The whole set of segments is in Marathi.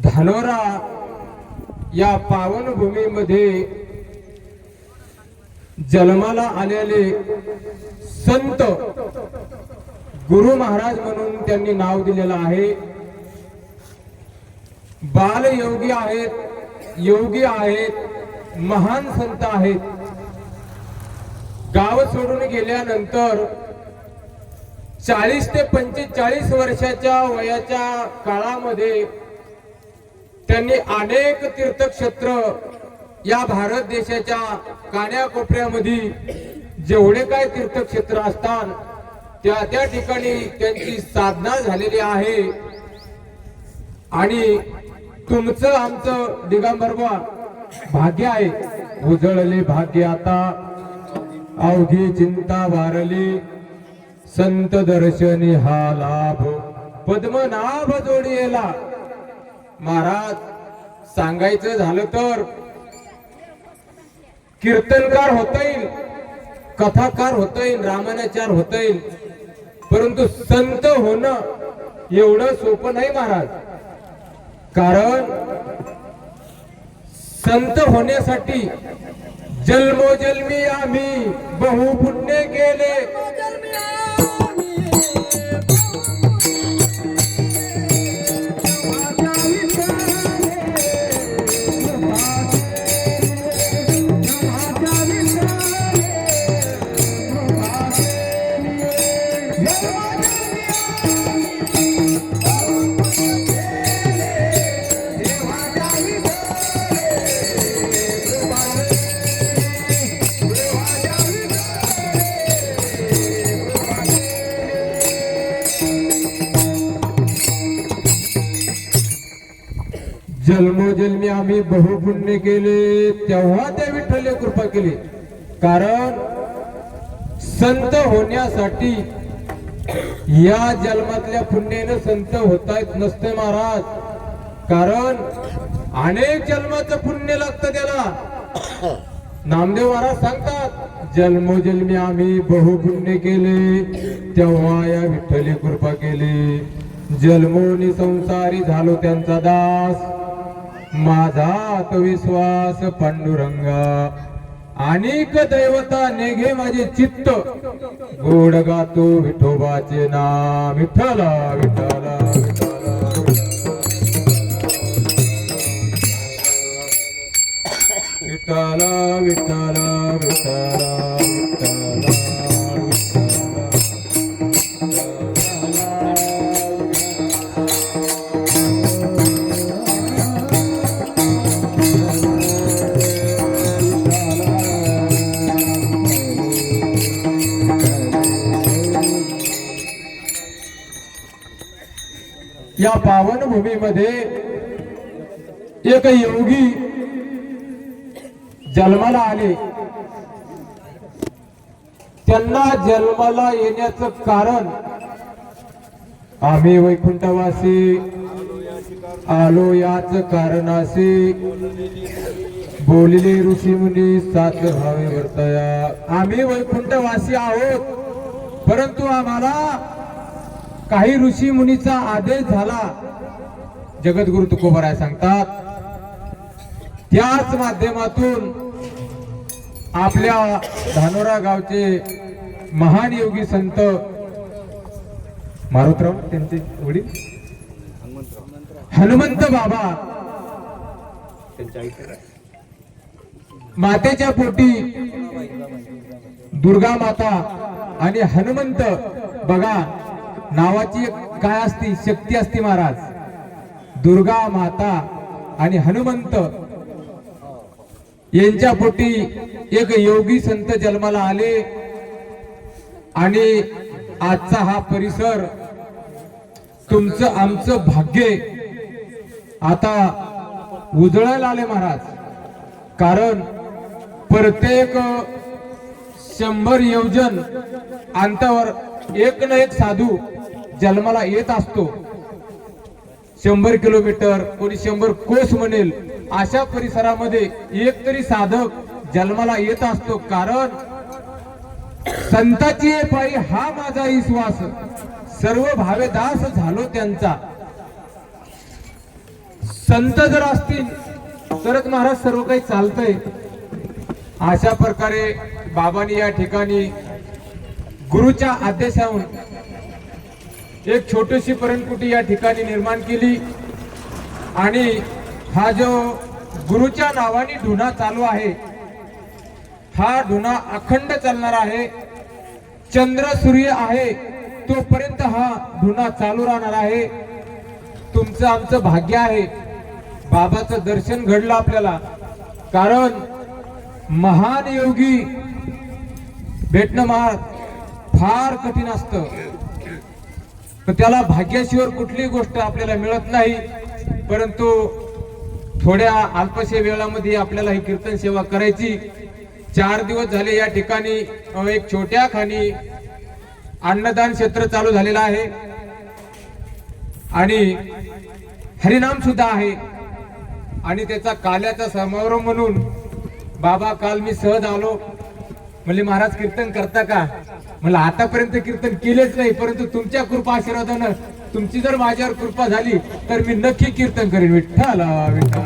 धानोरा या पावन भूमीमध्ये जन्माला आलेले संत गुरु महाराज म्हणून त्यांनी नाव दिलेलं आहे। बाल योगी आहेत, योगी आहेत, महान संत आहेत। गाव सोडून गेल्यानंतर 40 ते 45 वर्षाच्या वयाच्या काळामध्ये त्यांनी अनेक तीर्थक्षेत्र या भारत देशाच्या कान्याकोपऱ्यामध्ये जेवढे काय तीर्थक्षेत्र असतात त्या ठिकाणी त्यांची साधना झालेली आहे। आणि तुमचं आमचं दिगंबरबा भाग्य आहे। उजळले भाग्य आता अवघी चिंता वारली, संत दर्शनी हा लाभ पद्मनाभ जोडीला। महाराज सांगायचं झालं तर कीर्तनकार होता येईल, कथाकार होता येईल, रामायणाचार होता येईल, परंतु संत होणं एवढं सोपं नाही महाराज। कारण संत होण्यासाठी जन्मोजन्मी आम्ही बहु पुण्य केले। जन्मोजन्मी आम्ही बहुपुण्य केले, तेव्हा त्या विठ्ठलने कृपा केली। कारण संत होण्यासाठी या जन्मातल्या पुण्याने संत होता येत नसते महाराज। कारण अनेक जन्माचं पुण्य लागतं त्याला। नामदेव महाराज सांगतात जन्मोजन्मी आम्ही बहुपुण्य केले, तेव्हा या विठ्ठली कृपा केली। जन्मोनी संसारी झालो त्यांचा दास, माझा तो विश्वास पांडुरंगा। अनेक दैवता नेघे माझे चित्त, गोड गातो विठोबाचे नाम। विठ्ठला विठ्ठला विठ्ठला विठ्ठला विठ्ठला विठ्ठला। या पावन भूमीमध्ये एक योगी जन्माला आले। त्यांना जन्माला येण्याचं कारण आम्ही वैकुंठवासी आलो याच कारणाशी, बोलिले ऋषी मुनी सात भावे वर्तया। आम्ही वैकुंठवासी आहोत, परंतु आम्हाला काही ऋषी मुनीचा आदेश झाला। जगद्गुरु तुकोबराय सांगतात त्याच माध्यमातून आपल्या धानोरा गावचे महान योगी संत मारुतराव त्यांचे वडील हनुमंत बाबा मातेच्या पोटी दुर्गा माता आणि हनुमंत बघा नावाची काय असती शक्ती असती महाराज। दुर्गा माता आणि हनुमंत यांच्या पोटी एक योगी संत जन्माला आले। आणि आजचा हा परिसर तुमचं आमचं भाग्य आता उजळायला आले महाराज। कारण प्रत्येक 100 योजन अंतरावर एक ना एक साधू जन्माला येत असतो। 100 किलोमीटर कोणी 100 कोस म्हणेल अशा परिसरामध्ये एक तरी साधक जन्माला येत असतो। कारण संताची पायी हा माझा विश्वास, सर्व भावे दास झालो त्यांचा। संत जर असतील तरच महाराज सर्व काही चालतंय. अशा प्रकारे बाबांनी या ठिकाणी गुरुच्या आदेशाहून एक छोटीशी पर्णकुटी या ठिकाणी निर्माण केली आणि हा जो गुरुच्या नावाने ढुना चालू आहे हा ढुना अखंड चालणार आहे. चंद्र सूर्य आहे तोपर्यंत हा ढुना चालू राहणार आहे. तुमचं आमचं भाग्य आहे बाबाचं दर्शन घडलं आपल्याला. कारण महान योगी भेटणं फार कठीण असतं. तर त्याला भाग्याशिवाय कुठलीही गोष्ट आपल्याला मिळत नाही. परंतु थोड्या अल्पशे वेळामध्ये आपल्याला ही कीर्तन सेवा करायची. 4 दिवस झाले या ठिकाणी एक छोट्या खाणी अन्नदान क्षेत्र चालू झालेलं आहे आणि हरिनाम सुद्धा आहे. आणि त्याचा काल्याचा समारोह म्हणून बाबा काल मी सहज आलो. म्हणले महाराज कीर्तन करता का? मला आतापर्यंत कीर्तन केलेच नाही, परंतु तुमच्या कृपा आशीर्वादानं तुमची जर माझ्यावर कृपा झाली तर मी नक्की कीर्तन करेन. विठ्ठल विठ्ठल.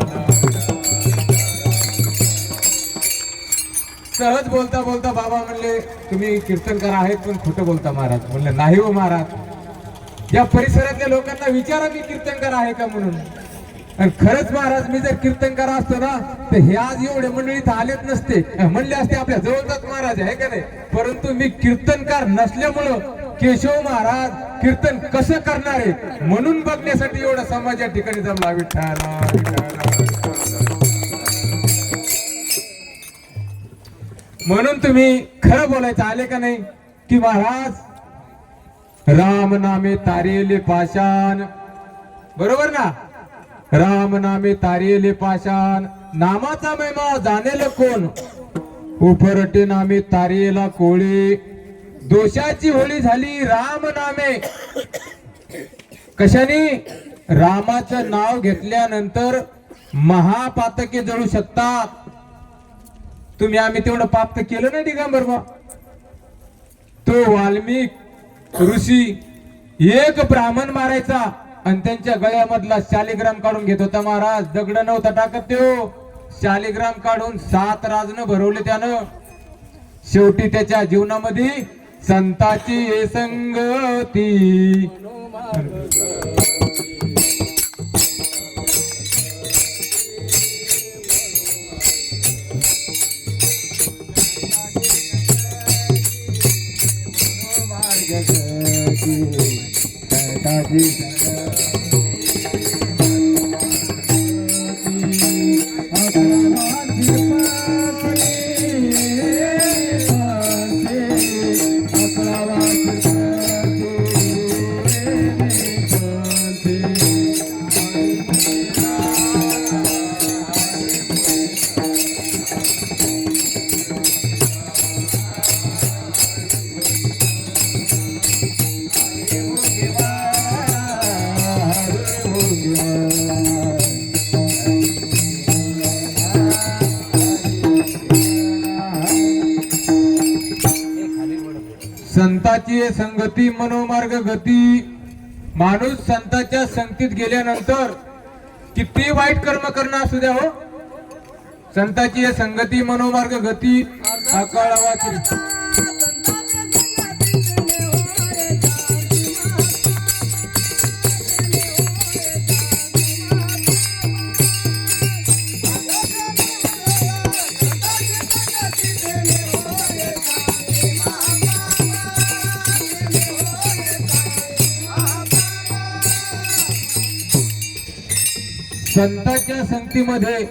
सहज बोलता बोलता बाबा म्हणले तुम्ही कीर्तनकार आहेत पण खोटं बोलता महाराज. म्हणलं नाही हो महाराज, या परिसरातल्या लोकांना विचारा मी कीर्तनकार आहे का म्हणून. आणि खरंच महाराज मी जर कीर्तनकार असतो ना तर हे आज एवढे मंडळीत आलेच नसते. म्हणले असते आपल्या जवळचाच महाराज आहे का नाही. परंतु मी कीर्तनकार नसल्यामुळं केशव महाराज कीर्तन कसं करणार आहे म्हणून बघण्यासाठी एवढा समाज या ठिकाणी जमला. विठ्ठल. म्हणून तुम्ही खरं बोलायचं आले का नाही की महाराज राम नामे तारेले पाषाण. बरोबर ना? राम नामे तारेले पाषाण नामाचा महिमा जाणेल कोण. उपरटे नामे तारेला कोळे दोषाची होळी झाली राम नामे. कशाने? रामाचं नाव घेतल्यानंतर महापातके जळू शकतात. तुम्ही आम्ही तेवढं पाप तर केलं नाही दिगंबर बा. तो वाल्मिक ऋषी एक ब्राह्मण मारायचा आणि त्यांच्या गळ्यामधला शालिग्राम काढून घेत होता महाराज. दगड नव्हता टाकत तो, शालिग्राम काढून 7 राजन भरवले त्यानं. शेवटी त्याच्या जीवनामध्ये संताची संगती. संताची संगती मनोमार्ग गती. माणूस संतांच्या संगतीत गेल्यानंतर किती वाईट कर्म करणं असू द्या हो, संताची संगती मनोमार्ग गती अकाळावा. संतांच्या संगतीमध्ये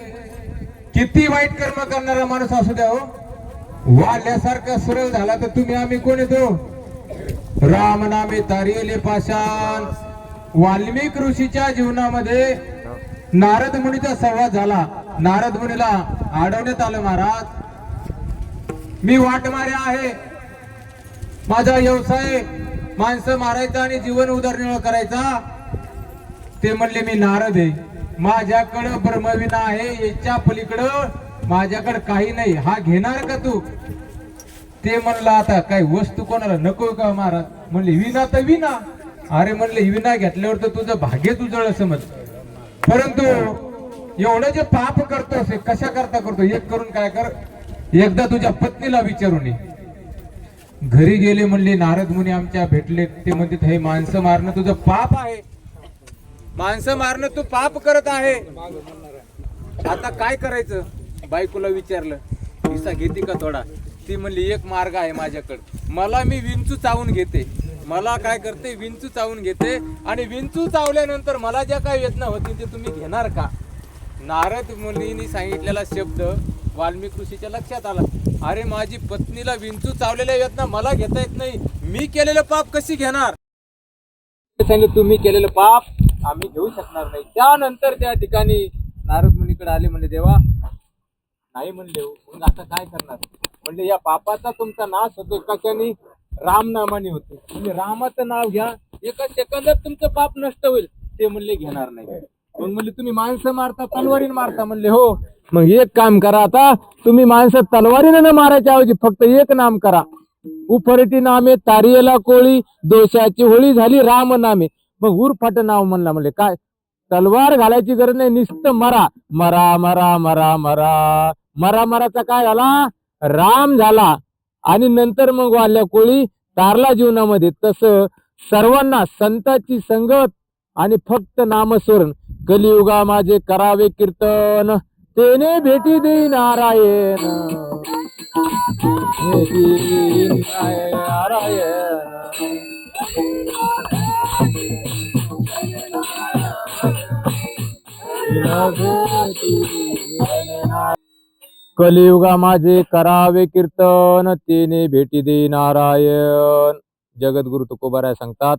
किती वाईट कर्म करणारा माणूस असू द्या हो, वाल्यासारखा सरळ झाला तर तुम्ही आम्ही कोण येतो. राम नामे तारियले पाषाण. वाल्मिक ऋषीच्या जीवनामध्ये नारद मुनीचा संवाद झाला. नारद मुनीला अडवण्यात आलं, महाराज मी वाटमारे आहे, माझा व्यवसाय माणसं मारायचा आणि जीवन उदरनिर्वाह करायचा. ते म्हणले मी नारद आहे, माझ्याकडं ब्रह्मविना आहे, याच्या पलीकडं माझ्याकडे काही नाही, हा घेणार का तू. ते म्हणला आता काही वस्तू कोणाला नको का महाराज. म्हणले विना तर विना. अरे म्हणले विना घेतल्यावर तर तुझं भाग्य उजळ समज, परंतु एवढं जे पाप करतोस हे कशा करता करतो, एक करून काय कर, एकदा तुझ्या पत्नीला विचारून ये. घरी गेले म्हणले नारद मुनी आमच्या भेटले, ते म्हणतात हे माणसं मारणं तुझं पाप आहे, माणसं मारणं तू पाप करत आहे. आता काय करायचं? बायकोला विचारलं, हिस्सा घेते का थोडा? ती म्हणली एक मार्ग आहे माझ्याकडे, मला मी विंचू चावून घेते. मला काय करते, विंचू चावून घेते आणि विंचू चावल्यानंतर मला ज्या काही वेदना होती ते तुम्ही घेणार का? नारद मुनींनी सांगितलेला शब्द वाल्मिकी ऋषीच्या लक्षात आला. अरे माझी पत्नीला विंचू चावलेल्या वेदना मला घेता येत नाही, मी केलेलं पाप कशी घेणार? सांगितलं तुम्ही केलेलं पाप आम्ही घेऊ शकणार नाही. त्यानंतर त्या ठिकाणी नारद मुनीकडे आले, म्हणले देवा नाही म्हणले, मग आता काय करणार? म्हणले या पापाचा तुमचा नाश होतो कशाने? राम नामाने होतो. तुम्ही रामाचं नाव घ्या, एका सेकंदात तुमचं पाप नष्ट होईल. ते म्हणले घेणार नाही. मग म्हणले तुम्ही माणसं मारता, तलवारीने मारता. म्हणले हो. मग एक काम करा, आता तुम्ही माणसं तलवारीने न मारायच्या ऐवजी फक्त एक नाम करा, उफरटी नामे तारियला कोळी, दोषाची होळी झाली राम नामे. मग उरफाट नाव म्हणला. म्हणले काय तलवार घालायची गरज नाही, नुसतं मरा मरा मरा मरा मरा मरा मराचा काय झाला? राम झाला. आणि नंतर मग वाल्या कोळी तारला जीवनामध्ये. तसं सर्वांना संतांची संगत आणि फक्त नामस्मरण, कलियुगा माझे करावे कीर्तन, तेने भेटी देई नारायण, भेटी नारायण. कलियुगा माझे करावे कीर्तन, तेने भेटी दे नारायण. जगद्गुरु तुकोबाराय सांगतात,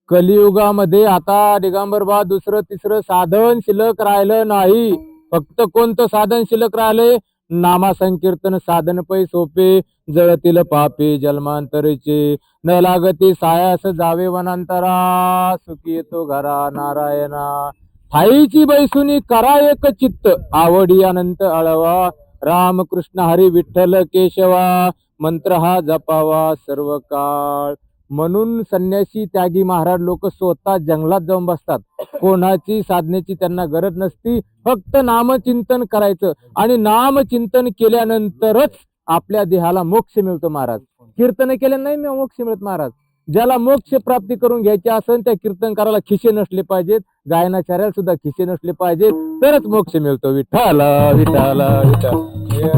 कलियुगामध्ये आता दिगंबर बा दुसरं तिसरं साधन शिल्लक राहिलं नाही. फक्त कोणतं साधन शिल्लक राहिले? नामा संकीर्तन साधन पै सोपे, जळतील पापे जन्मांतरीचे, न लागते सायास जावे वनांतरा, सुखी येतो घरा नारायणा. ठाईची बैसुनी करा एक चित्त, आवडी अनंत अळवा, राम कृष्ण हरी विठ्ठल केशवा, मंत्र हा जपावा सर्व काळ. म्हणून संन्यासी त्यागी महाराज लोक स्वतः जंगलात जाऊन बसतात. कोणाची साधनेची त्यांना गरज नसती, फक्त नामचिंतन करायचं. आणि नामचिंतन केल्यानंतरच आपल्या देहाला मोक्ष मिळतो महाराज. कीर्तन केल्या नाही मोक्ष मिळत महाराज. ज्याला मोक्ष प्राप्ती करून घ्यायची असेल त्या कीर्तन करायला खिशे नसले पाहिजेत, गायनाचार्याला सुद्धा खिशे नसले पाहिजेत, तरच मोक्ष मिळतो. विठ्ठल विठ्ठल विठ्ठल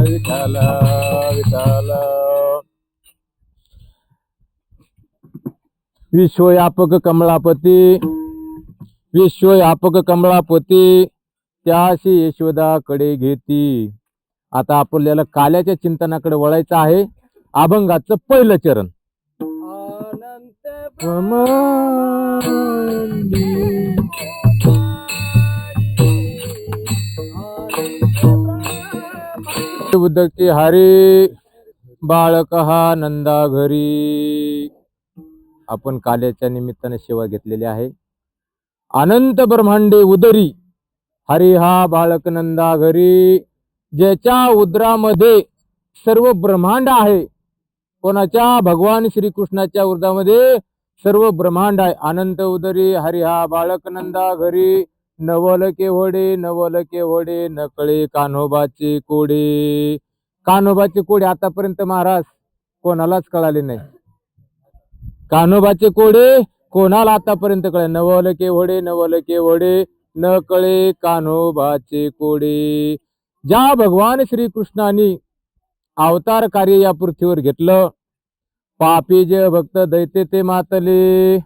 विठ्ठल विठ्ठल. विश्वव्यापक कमलापती, विश्वव्यापक कमलापती, त्याशी यशोदाकडे घेती. आता आपल्याला काल्याच्या चिंतनाकडे वळायचं आहे. अभंगाचं पहिलं चरण. बुद्धकी हरी बाळक हा नंदा घरी. आपण काल्याच्या निमित्ताने सेवा घेतलेली आहे. अनंत ब्रह्मांडे उदरी, हरी हा बाळक नंदा घरी. ज्याच्या उदरामध्ये सर्व ब्रह्मांड आहे. कोणाच्या? भगवान श्रीकृष्णाच्या उदरामध्ये सर्व ब्रह्मांड आहे. अनंत उदरी हरी हा बाळक नंदा घरी. नवल केवडे नवल केवडे, नकळे कान्होबाचे कोडे. कान्होबाचे कोडे आतापर्यंत महाराज कोणालाच कळाले नाही. कान्होबाचे कोडे कोणाला आतापर्यंत कळे? नवल केवडे नवल केवडे, न कळे कान्होबाचे कोडे. ज्या भगवान श्रीकृष्णाने अवतार कार्य या पृथ्वीवर घेतलं, पापी जे भक्त दैते ते मातले,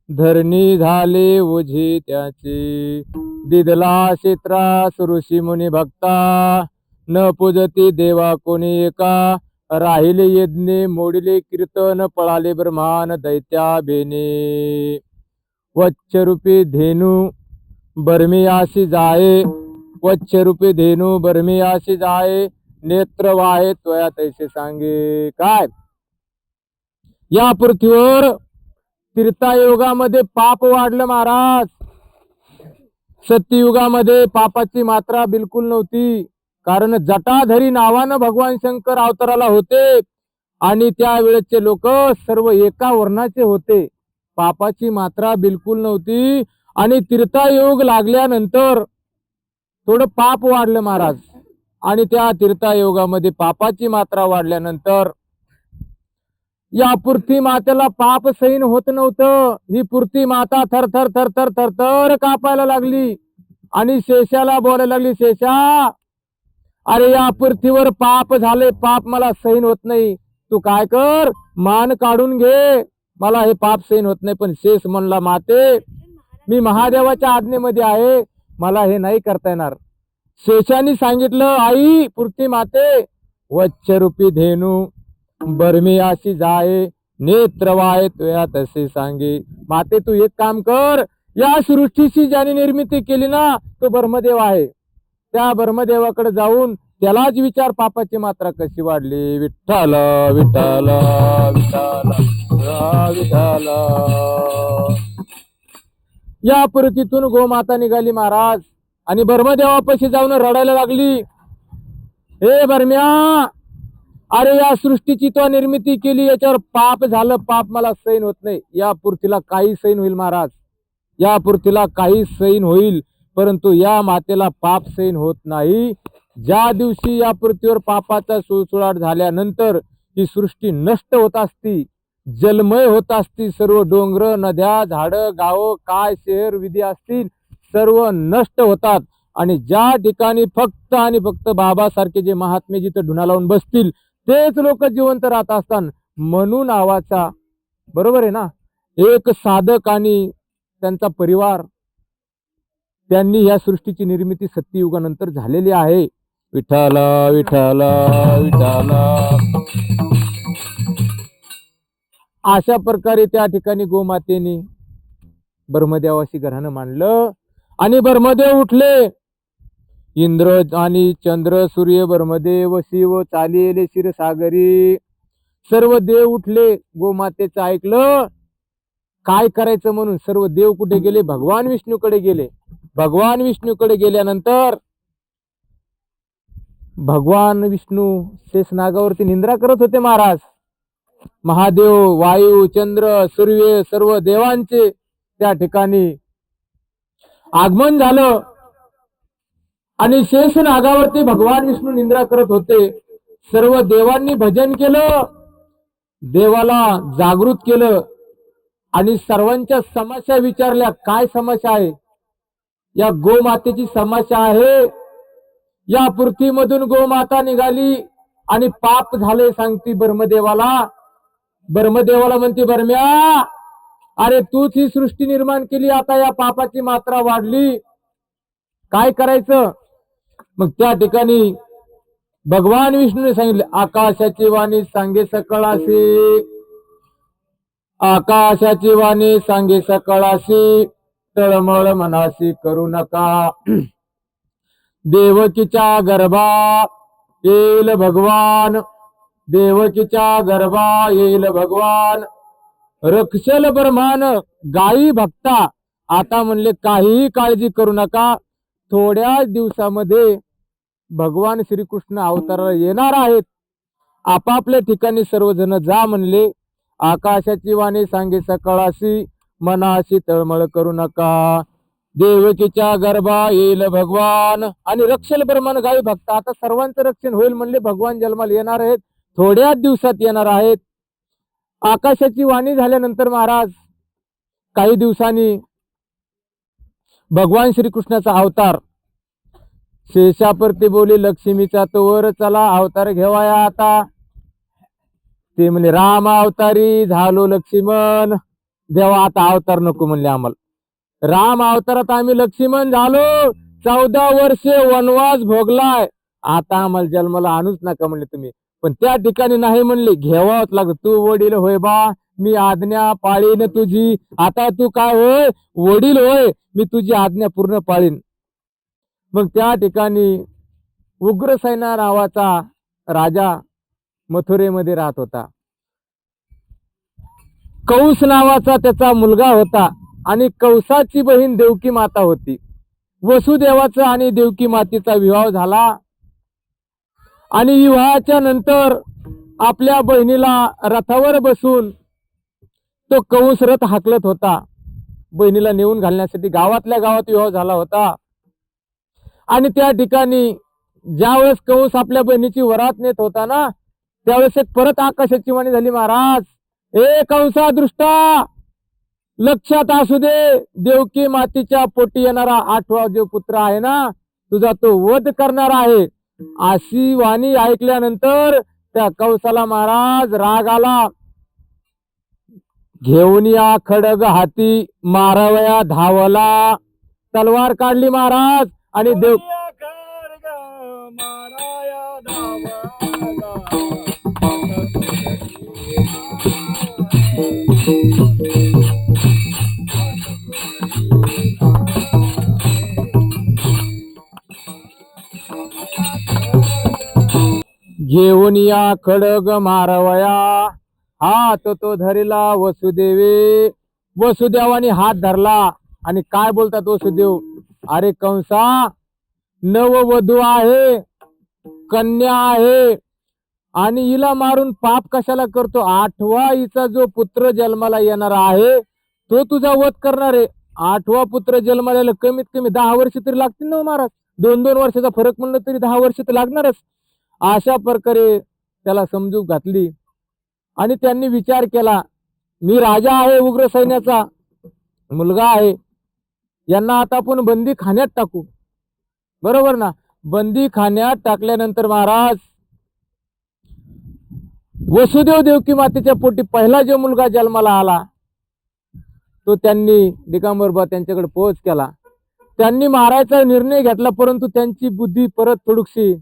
धरणी झाले ओझे त्याचे. दिदला क्षेत्रास ऋषी मुनी भक्ता, न पूजती देवा कोणी एका. राहिले यज्ञे मोडिले कीर्तन, पळाले ब्रह्मान दैत्या बेने. वच्छरूपी धेनू बर्मियाशी जाये, वच्छरूपी धेनू बर्मियाशी जाये, नेत्र वाहे त्वया तैसे सांगे. काय या पृथ्वीवर त्रेतायुगामध्ये पाप वाढलं महाराज. सत्ययुगामध्ये पापाची मात्रा बिलकुल नव्हती. कारण जटाधरी नावानं भगवान शंकर अवताराला होते आणि त्यावेळेचे लोक सर्व एका वर्णाचे होते. पापाची मात्रा बिलकुल नव्हती आणि तीर्थायोग लागल्यानंतर थोडं पाप वाढलं महाराज. आणि त्या तीर्थायोगामध्ये पापाची मात्रा वाढल्यानंतर या पृथ्वी मातेला पाप सहन होत नव्हतं. ही पृथ्वी माता थरथर थरथर थरथर कापायला लागली आणि शेषाला बोलायला लागली, शेषा अरे या पृथ्वीवर पाप झाले, पाप मला सहन होत नाही, तू काय कर मान काढून घे, मला हे पाप सहन होत नाही. पण शेष म्हणला, माते मी महादेवाच्या आज्ञेमध्ये आहे, मला हे नाही करता येणार. शेषाने सांगितलं, आई पृथ्वी माते वच्छरूपी धेनू बरमी अशी जाये, नेत्रवाय तुया तसे सांगे. माते तू एक काम कर, या सृष्टीची ज्याने निर्मिती केली ना तो ब्रह्मदेव आहे, त्या ब्रह्मदेवाकडे जाऊन त्यालाच विचार पापाची मात्रा कशी वाढली. विठ्ठल विठ्ठल विठ्ठल विठ्ठल. या पृथ्वीतून गोमाता निघाली महाराज आणि ब्रह्मदेवापाशी जाऊन रडायला लागली, हे बर्म्या अरे या सृष्टीची तो निर्मिती केली, याच्यावर पाप झालं, पाप मला सहन होत नाही. या पृथ्वीला काही सहन होईल महाराज, या पृथ्वीला काही सहन होईल, परंतु या मातेला पाप सहन होत नाही. ज्या दिवशी या पृथ्वीवर पापाचा सुळसुळाट झाल्यानंतर ही सृष्टी नष्ट होत असती, जलमय होत असती. सर्व डोंगर नद्या झाडं गावं काय शहर विधी असतील सर्व नष्ट होतात. आणि ज्या ठिकाणी फक्त आणि फक्त बाबासारखे जे महात्मे जिथं ढुना लावून बसतील तेच लोक जिवंत राहत असतात. म्हणून नावाचा बरोबर आहे ना एक साधक आणि त्यांचा परिवार, त्यांनी या सृष्टीची निर्मिती सत्ययुगानंतर झालेली आहे. विठ्ठल विठ्ठल विठ्ठल. अशा प्रकारे त्या ठिकाणी गोमातेने ब्रह्मदेवाशी घराणं मांडलं आणि ब्रह्मदेव उठले. इंद्र आणि चंद्र सूर्य ब्रह्मदेव शिव चालिले क्षीरसागरी सर्व देव उठले. गोमातेचं ऐकलं काय करायचं म्हणून सर्व देव कुठे गेले, भगवान विष्णूकडे गेले. भगवान विष्णूकडे गेल्यानंतर भगवान विष्णू शेषनागावरती निंद्रा करत होते महाराज. महादेव वायू चंद्र सूर्य सर्व देवांचे त्या ठिकाणी आगमन झालं आणि शेषनागावरती भगवान विष्णू निंद्रा करत होते. सर्व देवांनी भजन केलं, देवाला जागृत केलं आणि सर्वांच्या समस्या विचारल्या. काय समस्या आहे? या गोमातेची समस्या आहे. या पृथ्वीमधून गोमाता निघाली आणि पाप झाले सांगती ब्रह्मदेवाला. ब्रह्मदेवाला म्हणते, बर्म्या अरे तूच ही सृष्टी निर्माण केली, आता या पापाची मात्रा वाढली, काय करायचं? मग त्या ठिकाणी भगवान विष्णूने सांगितले, आकाशाची वाणी सांगे सकळाशी, आकाशाची वाणी सांगे सकळाशी, तळमळ मनाशी करू नका. देवकीच्या गर्भा येईल भगवान, देवकीच्या गर्भा येईल भगवान, रक्षल ब्रह्मान गायी भक्ता. आता म्हणले काहीही काळजी करू नका, थोड्या दिवसामध्ये भगवान श्रीकृष्ण अवताराला येणार आहेत. आपापल्या ठिकाणी सर्वजण जा म्हणले. आकाशाची वाणी सांगे सकळाशी, मनाशी तळमळ करू नका. देवकीच्या गर्भा येईल भगवान आणि रक्षल ब्रह्मान गायी भक्ता. आता सर्वांचं रक्षण होईल म्हणले. भगवान जन्माला येणार आहेत, थोड्याच दिवसात येणार आहेत. आकाशाची वाणी झाल्यानंतर महाराज काही दिवसांनी भगवान श्रीकृष्णाचा अवतार. शेषापरती बोली लक्ष्मीचा तो वर चला अवतार घेवाया आता. ते म्हणले राम अवतारी झालो लक्ष्मण. देवा आता अवतार नको म्हणले आम्हाला. राम अवतारात आम्ही लक्ष्मण झालो, 14 वर्षे वनवास भोगलाय, आता आम्हाला जन्माला आणूच नका म्हणले तुम्ही. पण त्या ठिकाणी नाही म्हणले, घ्यावाच लागत. तू वडील होय बा, मी आज्ञा पाळीन तुझी. आता तू काय होय, वडील होय, मी तुझी आज्ञा पूर्ण पाळीन. मग त्या ठिकाणी उग्रसेना नावाचा राजा मथुरेमध्ये राहत होता. कंस नावाचा त्याचा मुलगा होता आणि कंसाची बहीण देवकी माता होती. वसुदेवाचा आणि देवकी मातेचा विवाह झाला आणि विवाहाच्या नंतर आपल्या बहिणीला रथावर बसून तो कंस रथ हाकलत होता. बहिणीला नेऊन घालण्यासाठी गावातल्या गावात विवाह झाला होता. आणि त्या ठिकाणी ज्यावेळेस कंस आपल्या बहिणीची वरात नेत होता ना, त्यावेळेस एक परत आकाशाची वाणी झाली, महाराज ए कंसा दृष्टा, लक्षात असू दे, देवकी मातीच्या पोटी येणारा 8वा जो पुत्र आहे ना तुझा, तो वध करणार आहे. अशी वाणी ऐकल्यानंतर त्या कंसाला महाराज राग आला. घेऊन या खडग हाती मारावया धावला, तलवार काढली महाराज आणि देव घेऊन या खडग मारवया, हात तो धरला वसुदेवे. वसुदेवाने हात धरला आणि काय बोलतात वसुदेव, अरे कंसा, नववधू आहे, कन्या आहे आणि हिला मारून पाप कशाला करतो? 8वा हिचा जो पुत्र जन्माला येणार आहे तो तुझा वध करणार आहे. 8वा पुत्र जन्माला यायला कमीत कमी 10 वर्ष तरी लागतील ना महाराज. 2-2 वर्षाचा फरक म्हणलं तरी 10 वर्ष तर लागणारच. अशा प्रकारे त्याला समजूत घातली आणि त्यांनी विचार केला, मी राजा आहे, उग्र सैन्याचा मुलगा आहे, यांना आता आपण बंदी खाण्यात टाकू, बरोबर ना. बंदी खाण्यात टाकल्यानंतर महाराज वसुदेव देवकी मातेच्या पोटी पहिला जो मुलगा जन्माला आला तो त्यांनी दिगंबरबा त्यांच्याकडे पोहोच केला. त्यांनी मारायचा निर्णय घेतला, परंतु त्यांची बुद्धी परत थोडीशी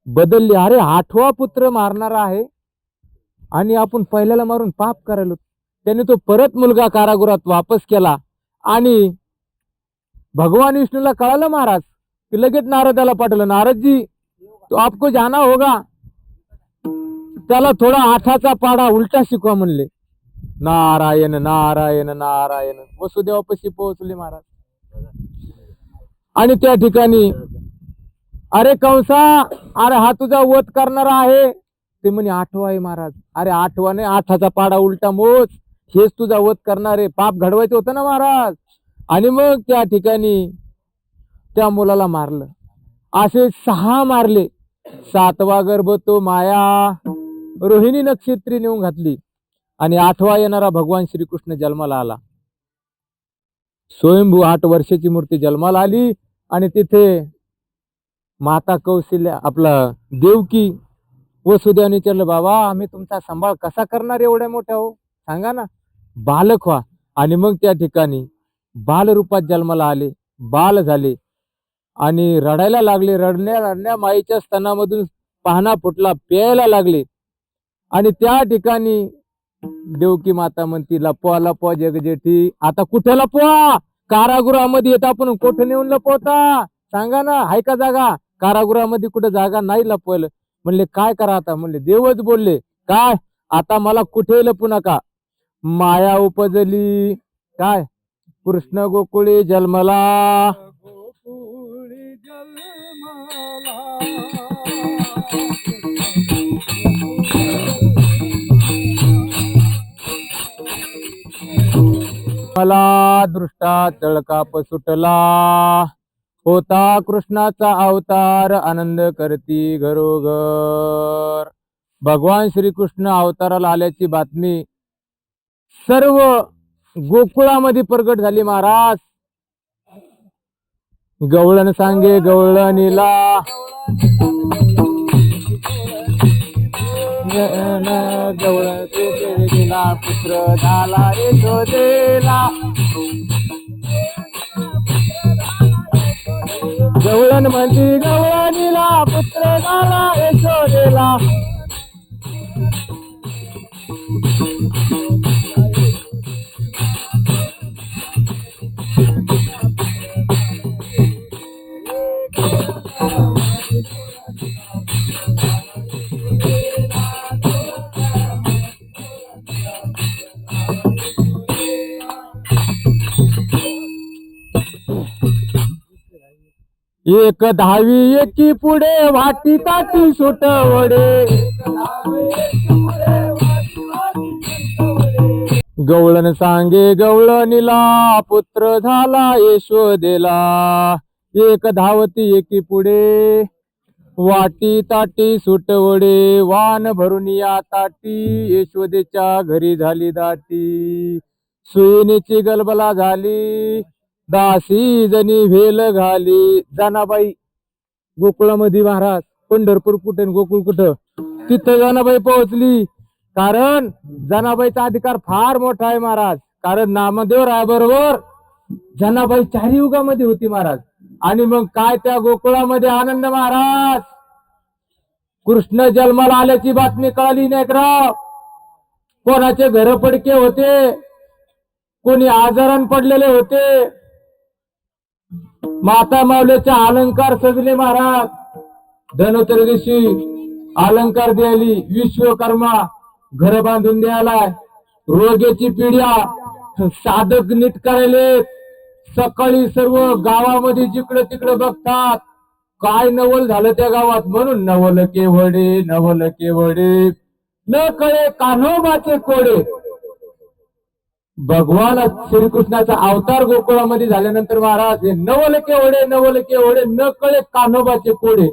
बदलली. अरे 8वा पुत्र मारणारा आहे आणि आपण पहिल्याला मारून पाप करायलो. त्यांनी तो परत मुलगा कारागृहात वापस केला आणि भगवान विष्णूला कळालं महाराज की लगेच नारदाला पाठवलं, नारदजी तो आपको जाना होगा. त्याला थोडा 8चा पाढा उलटा शिकवा म्हणले. नारायण नारायण नारायण. वसुदेवापाशी पोहोचले महाराज आणि त्या ठिकाणी, अरे कंसा, अरे हा तुझा वध करणारा आहे. ते म्हणे 8वा आहे महाराज. अरे 8वा नाही, 8चा पाढा उलटा मोज, हेच तुझा वध करणार आहे. पाप घडवायचं होतं ना महाराज. आणि मग त्या ठिकाणी त्या मुलाला मारलं. असे 6 मारले. 7वा गर्भ तो माया रोहिणी नक्षत्री नेऊन घातली आणि 8वा येणारा भगवान श्रीकृष्ण जन्माला आला. स्वयंभू 8 वर्षाची मूर्ती जन्माला आली आणि तिथे माता कौशल्या आपला देवकी वसुदेवाने विचारलं, बाबा आम्ही तुमचा सांभाळ कसा करणार एवढ्या मोठ्या, हो सांगा ना, बालक व्हा. आणि मग त्या ठिकाणी बाल रूपात जन्माला आले, बाल झाले आणि रडायला लागले. रडण्या माईच्या स्तनामधून पाहणा फुटला, प्यायला लागले. आणि त्या ठिकाणी देवकी माता म्हणती, लपवा लपवा जगजेठी. आता कुठे लपवा? कारागृहामध्ये येत आपण कुठे नेऊन लपवता? सांगा ना, हाय का जागा? कारागृहामध्ये कुठे जागा नाही लपवायला. म्हणले काय करा आता? म्हणले देवच बोलले, काय आता मला कुठे लपू नका. माया उपजली, काय कृष्ण गोकुळी जन्मला. मला दृष्टा तळकाप सुटला, होता कृष्णाचा अवतार आनंद करती घरोघर. भगवान श्रीकृष्ण अवताराला आल्याची बातमी सर्व गोकुळामध्ये प्रगट झाली महाराज. गवळण सांगे गवळणीला, गवळणीला पुत्र झाला यशोदेला. गवळण म्हणती गवळणीला पुत्र झाला यशोदेला. एक दहावी एकी पुढे वाटी ताटी सुटवडे. गवळण सांगे गवळणीला पुत्र झाला यशोदेला. एक धावती एकी पुढे वाटी ताटी सुटवडे. वान भरून या ताटी यशोदेच्या घरी झाली दाटी. सुईनीची गलबला झाली दासी जणी भेल घाली. जनाबाई गोकुळामध्ये महाराज, पंढरपूर कुठे आणि गोकुळ कुठं, तिथं जनाबाई पोहोचली. कारण जनाबाईचा अधिकार फार मोठा आहे महाराज. कारण नामदेव रायाबरोबर जनाबाई चारी युगामध्ये होती महाराज. आणि मग काय त्या गोकुळामध्ये आनंद महाराज. कृष्ण जन्माला आल्याची बातमी कळाली नाही का? कोणाचे घर पडके होते, कोणी आजारान पडलेले होते. माता माऊलीचे अलंकार सजले महाराज. धनत्रयोदशी अलंकार द्यायली. विश्वकर्मा घर बांधून द्यायला. रोग्याची पिढ्या साधक नीट करायले. सकाळी सर्व गावामध्ये जिकडे तिकडे बघतात काय नवल झालं त्या गावात. म्हणून नवल केवडे, नवल केवडे, न कळे कान्होबाचे कोडे. भगवान श्रीकृष्णाचा अवतार गोकुळामध्ये झाल्यानंतर महाराज हे नवल केवडे, नवल केवडे, न कळे कान्होबाचे कोडे.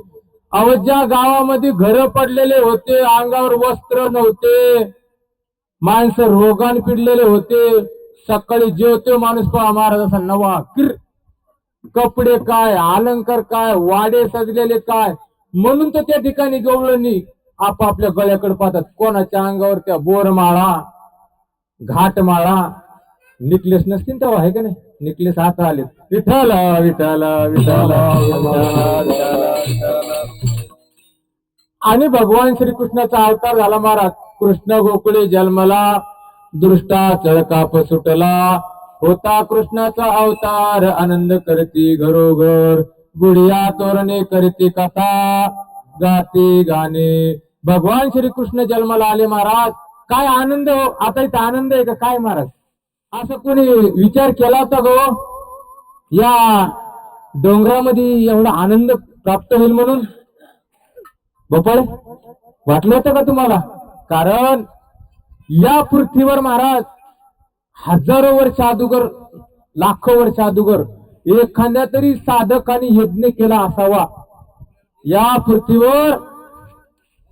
अहो ज्या गावामध्ये घर पडलेले होते, अंगावर वस्त्र नव्हते, माणसं रोगाने पिडलेले होते, सकाळी जेवतो माणूस पहा महाराज असा नवा किर. कपडे काय, अलंकार काय, वाडे सजलेले काय. म्हणून तर त्या ठिकाणी गवळणी आपापल्या गळ्याकडे पाहतात. कोणाच्या अंगावर त्या बोरमाळा, घाटमाळा, निकलेस नसतील तेव्हा, आहे का नाही? निकलेस आता आले. विठ्ठल विठ्ठल विठ्ठल. आणि भगवान श्रीकृष्णाचा अवतार झाला महाराज. कृष्ण गोकुळे जन्मला, दृष्टा चळकाप सुटला. होता कृष्णाचा अवतार, आनंद करती घरोघर. गुढिया तोरणे करती कथा, गाती गाणे. भगवान श्रीकृष्ण जन्माला आले महाराज. काय आनंद हो. आता इथं आनंद आहे का काय महाराज? असं कोणी विचार केला होता गो या डोंगरामध्ये एवढा आनंद प्राप्त होईल म्हणून? गोपाळ वाटलं होतं का तुम्हाला? कारण या पृथ्वीवर महाराज हजारो वर्ष अगोदर, लाखो वर्ष अगोदर एखाद्या तरी साधकाने यज्ञ केला असावा. या पृथ्वीवर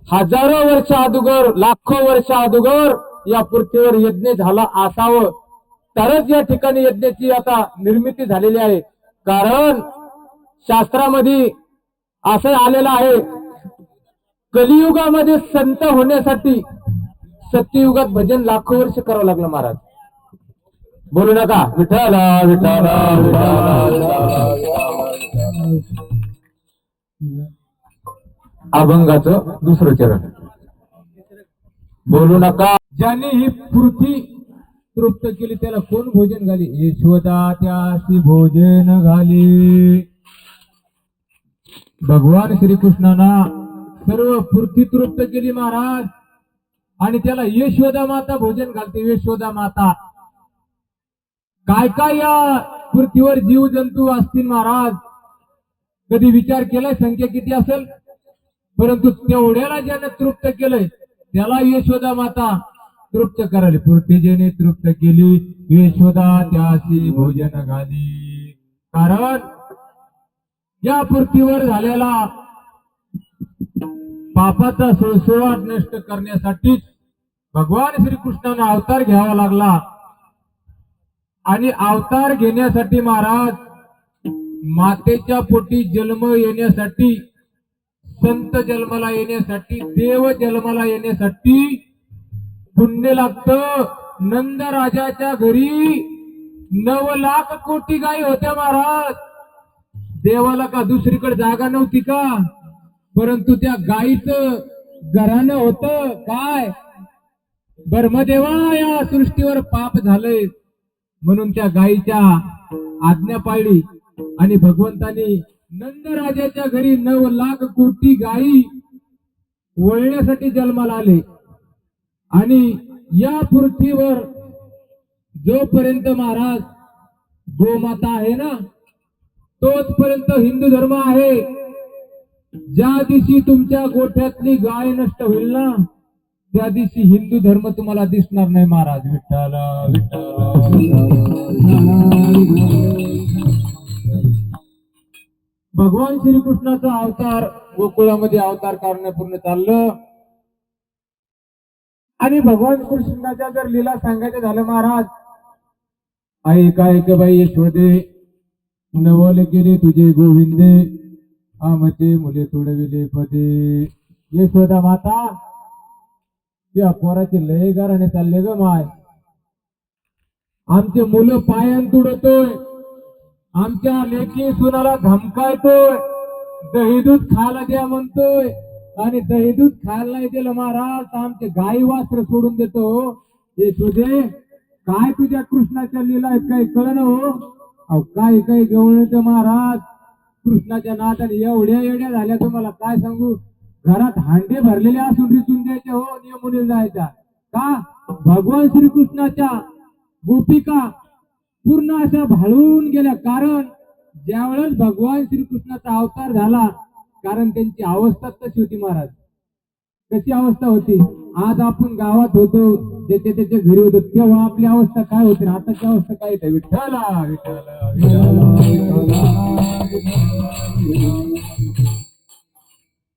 हजारो वर्ष अगोदर, लाखो वर्ष अगोदर या पृथ्वीवर यज्ञ झाला असावं, तरच या ठिकाणी यज्ञाची आता निर्मिती झालेली आहे. कारण शास्त्रामध्ये असं आलेलं आहे, कलियुगामध्ये संत होण्यासाठी सत्ययुगात भजन लाखो वर्ष करावं लागलं महाराज. बोलू नका विठ्ठल विठ्ठल अभंगाचं दुसरं चरण. बोलू नका. ज्यांनी ही पृथ्वी तृप्त केली त्याला कोण भोजन घाली? यशोदा त्यासी भोजन घाली. भगवान श्रीकृष्णांना सर्व पृथ्वी तृप्त केली महाराज. आणि त्याला यशोदा माता भोजन घालते. यशोदा माता. काय काय या पृथ्वीवर जीव जंतू असतील महाराज, कधी विचार केलाय संख्या किती असेल? परंतु तेवढ्याला ज्याने तृप्त केलंय त्याला यशोदा माता तृप्त करायला. पृथ्वीने तृप्त केली, यशोदा त्यासी भोजन घाली. कारण या पृथ्वीवर झालेला पापाचा सुळसुळाट नष्ट करण्यासाठीच भगवान श्रीकृष्णाने अवतार घ्यावा लागला. आणि अवतार घेण्यासाठी महाराज मातेच्या पोटी जन्म येण्यासाठी, संत जन्माला येण्यासाठी, देव जन्माला येण्यासाठी पुण्य लागतं. नंद राजाच्या घरी 9 लाख कोटी गायी होत्या महाराज. देवाला का दुसरीकडे जागा नव्हती का? परंतु त्या गायीचं घराणं होतं काय? ब्रह्मदेवा या सृष्टीवर पाप झालंय म्हणून त्या गायीच्या आज्ञा पाळली. आणि भगवंतानी नंद राजाच्या घरी 9 लाख कोटी गायी वळण्यासाठी जन्माला आले. आणि या पृथ्वीवर जोपर्यंत महाराज गोमाता आहे ना, तोचपर्यंत हिंदू धर्म आहे. ज्या दिवशी तुमच्या गोठ्यातली गाय नष्ट होईल ना, त्या दिवशी हिंदू धर्म तुम्हाला दिसणार नाही महाराज. विठ्ठल भगवान श्रीकृष्णाचा अवतार गोकुळामध्ये अवतार करण्यापूर्ण चाललं. आणि भगवान कृष्णाच्या जर लीला सांगायचं झालं महाराज, ऐक ऐक बाई यशोदे, नवल गेले तुझे गोविंदे, आमचे मुले तुडविले पदे. यशोदा माता, त्या पोराचे लय गाराने चालले ग माय. आमचे मुलं पायान तुडतोय, आमच्या लेकी सुनाला धमकायतोय, दही दूध खायला द्या म्हणतोय, आणि दही दूध खायला नाही दिलं महाराज तर आमचे गाई वासर सोडून देतो. यशोदे, काय तुझ्या कृष्णाच्या लीला आहेत काही कळलं हो. अहो काही काही गवळत महाराज कृष्णाच्या नादाने एवढ्या एवढ्या झाल्या, तुम्हाला काय सांगू. घरात हांडे भरलेले असून रिचून द्यायचे हो, नियमुने जायच्या का. भगवान श्रीकृष्णाच्या गोपिका पूर्ण अशा भाळून गेल्या. कारण ज्यावेळेस भगवान श्रीकृष्णाचा अवतार झाला, कारण त्यांची अवस्था तशी होती महाराज. कशी अवस्था होती. आज आपण गावात होतो, ज्याच्या त्याच्या घरी होतो, तेव्हा आपली अवस्था काय होती, आताची अवस्था काय होती. विठ्ठला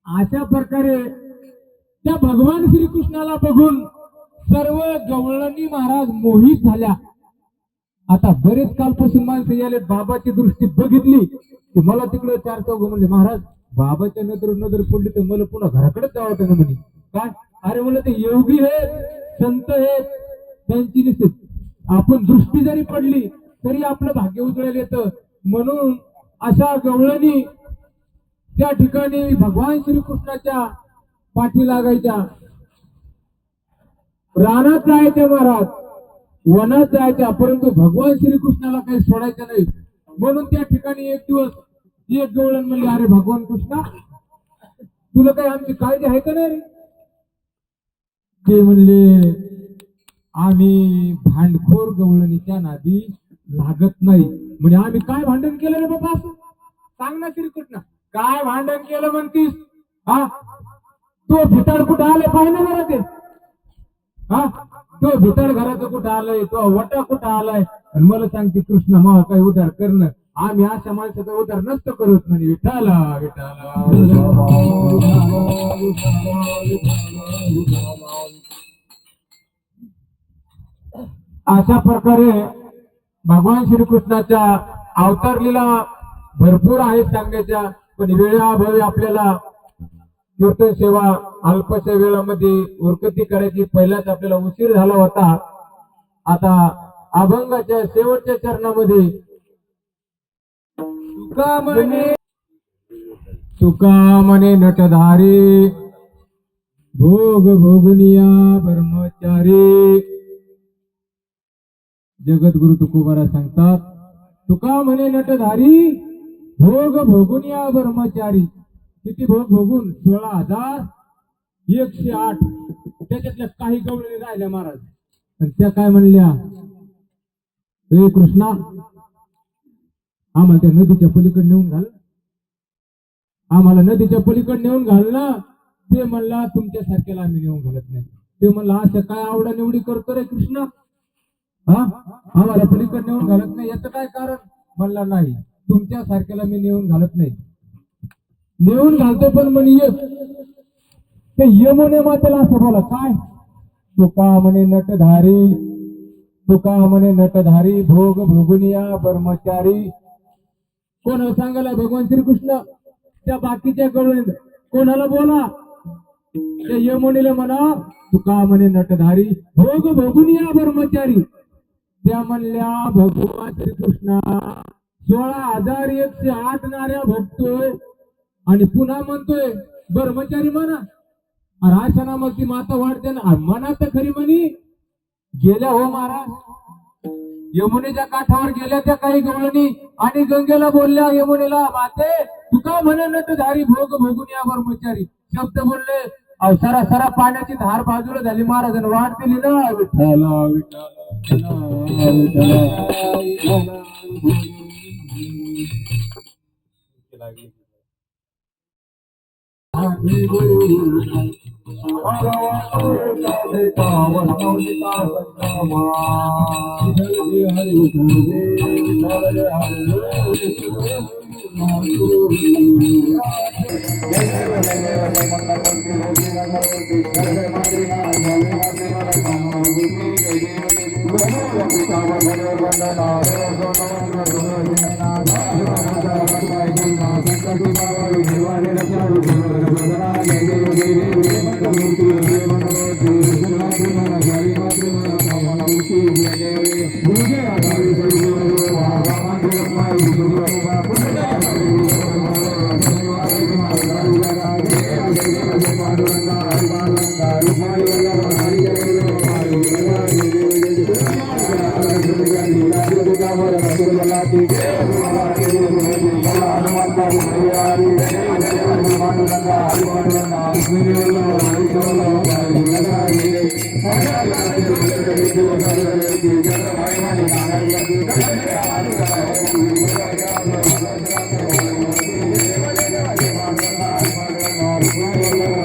अशा प्रकारे त्या भगवान श्रीकृष्णाला बघून सर्व गवळणी महाराज मोहित झाल्या. आता बरेच कालपासून माणसं याले बाबाची दृष्टी बघितली की मला तिकडे चार चौघ म्हणजे महाराज बाबाच्या नजर पडली तर मला पुन्हा घराकडेच जावं ना म्हणे. काय अरे मला ते योगी आहेत, संत आहेत, त्यांची निश्चित आपण दृष्टी जरी पडली तरी आपलं भाग्य उजळेल येतं. म्हणून अशा गवळणी त्या ठिकाणी भगवान श्रीकृष्णाच्या पाठी लागायच्या. रानात जायच्या महाराज, वनात जायच्या, परंतु भगवान श्रीकृष्णाला काही सोडायचं नाही. म्हणून त्या ठिकाणी एक दिवस एक गवळण म्हणले, अरे भगवान कृष्णा, तुला काही आमची काळजी आहे का नाही रे. ते म्हणले, आम्ही भांडखोर गवळणीच्या नादी लागत नाही. म्हणजे आम्ही काय भांडण केलं रे बाबा, असं सांग ना श्रीकृष्ण, काय भांडण केलं म्हणतीस. हा तो भिताड कुठं आलाय पाहिजे ना मला ते. हा तो भिताड घराचं कुठं आलाय, तो वटा कुठं आलाय, आणि मला सांगते कृष्ण मला काही उद्धार करणं. आम्ही अशा माणसाचा उद्धार नसतो करत म्हणे. विठाला विठाला अशा प्रकारे भगवान श्रीकृष्णाच्या अवतार लीला भरपूर आहेत सांगण्याच्या, पण वेळाअभावी आपल्याला कीर्तन सेवा अल्पशा वेळामध्ये उरकती करायची. पहिलाच आपल्याला उशीर झाला होता. आता अभंगाच्या शेवटच्या चरणामध्ये तुका म्हणे नटधारी, भोग भोगुनिया ब्रह्मचारी. जगद्गुरु तुकोबारा सांगतात, तुका म्हणे नटधारी, भोग भोगुनिया ब्रह्मचारी. किती भोग भोगून 16,108 त्याच्यातल्या काही गवळणी राहिल्या महाराज. आणि त्या काय म्हणल्या, हे कृष्णा आम्हाला त्या नदीच्या पलीकडे नेऊन घाल, आम्हाला नदीच्या पलीकडे नेऊन घाल ना. ते म्हणला तुमच्यासारख्याला आम्ही नेऊन घालत नाही. ते म्हणला असं काय आवडा निवडी करतो रे कृष्णा, हा आम्हाला पलीकडे नेऊन घालत नाही, याचं काय कारण. म्हणला नाही तुमच्या सारख्याला मी नेऊन घालत नाही, नेऊन घालतो पण म्हणे ते यमुने मातेला असं बोला. काय तुका म्हणे नटधारी, तुका म्हणे नटधारी, भोग भोगुनिया ब्रह्मचारी. कोण सांगायला भगवान श्रीकृष्ण त्या बाकीच्या कडून कोणाला बोला, त्या यमुनेला म्हणा तुका म्हणे नटधारी, भोग भोगुनिया ब्रह्मचारी. त्या म्हणल्या भगवान श्रीकृष्णा 16,108 नाऱ्या भोगतोय आणि पुन्हा म्हणतोय ब्रह्मचारी म्हणा. अशा नामाची माता वाढते ना, म्हणा तर खरी म्हणी. गेल्या हो महाराज, यमुनेच्या काठावर गेल्या त्या काही गवळणी आणि गंगेला बोलल्या यमुनेला, माते तुका म्हणे नटधारी, भोग भोगुनिया ब्रह्मचारी. शब्द बोलले, सरा सरा पाण्याची धार बाजूला झाली महाराजांना वाट दिली ना. विठ्ठला विठ्ठला Thank you.